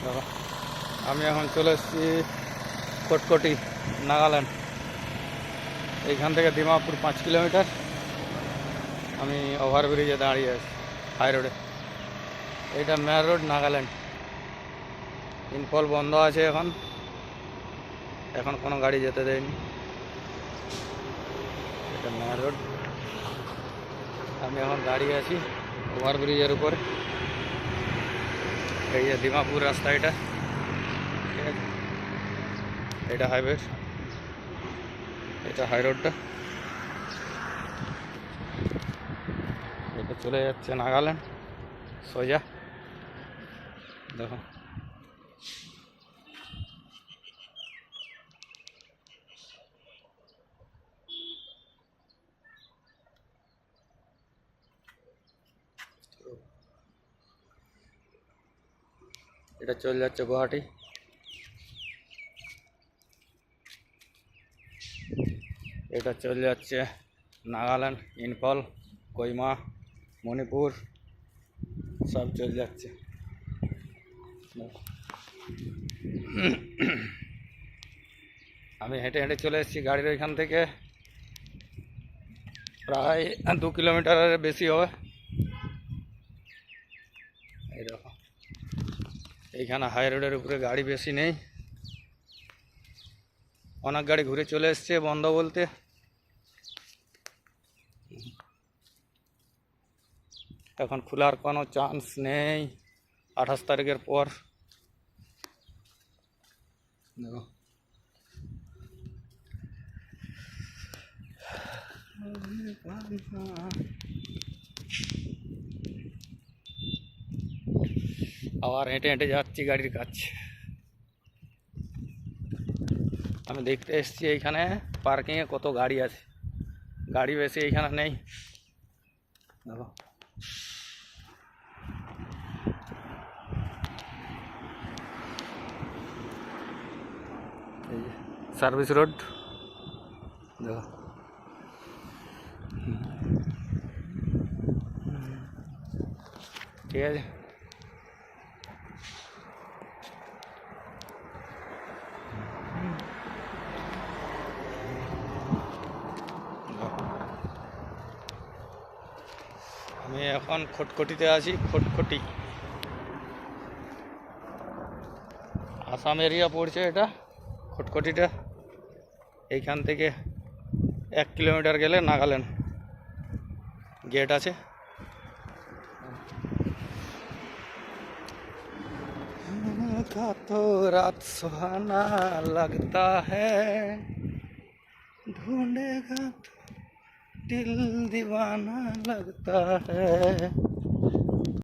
দেখো আমি এখন চলে এসেছি কটকটি, নাগাল্যান্ড। এইখান থেকে দিমাপুর 5 কিলোমিটার। আমি ওভারব্রিজে দাঁড়িয়ে আছি, হাই রোডে। এইটা মেয়ার রোড, নাগাল্যান্ড। ইনফল বন্ধ আছে এখন, এখন কোনো গাড়ি যেতে দেয়নি। এটা মেয়ার রোড। আমি এখন দাঁড়িয়ে আছি ওভারব্রিজের উপরে। এই যে দিমাপুর রাস্তা, এটা ঠিক আছে, এটা হাইওয়ে, এটা হাই রোডটা। এটা চলে যাচ্ছে নাগাল্যান্ড সোজা। দেখো এটা চলে যাচ্ছে গুয়াহাটি। এটা চলে যাচ্ছে নাগাল্যান্ড, ইম্ফল, কোহিমা, মণিপুর, সব চলে যাচ্ছে। আমি হেঁটে হেঁটে চলে এসেছি গাড়ির ওইখান থেকে, প্রায় 2 কিলোমিটারের বেশি হবে। এই দেখো এইখানে হাই রোডের উপরে গাড়ি বেশি নেই, অনেক গাড়ি ঘুরে চলে এসছে বন্ধ বলতে। এখন খোলার কোনো চান্স নেই 28 তারিখের পর। দেখো আবার হেঁটে হেঁটে যাচ্ছি গাড়ির কাছে। আমি দেখতে এসেছি এইখানে পার্কিংয়ে কত গাড়ি আছে, গাড়ি বেশি এইখানে নেই। দেখো এই যে সার্ভিস রোড, দেখো ঠিক আছে। আমি এখন খটখটিতে আছি, খটখটি আসাম এরিয়া পড়ছে এটা খটখটিটা। এইখান থেকে 1 কিলোমিটার গেলে নাগাল্যান্ড गेट আছে। का तो रात सुहाना लगता है, ढूंढेगा तो दिल दीवाना लगता है।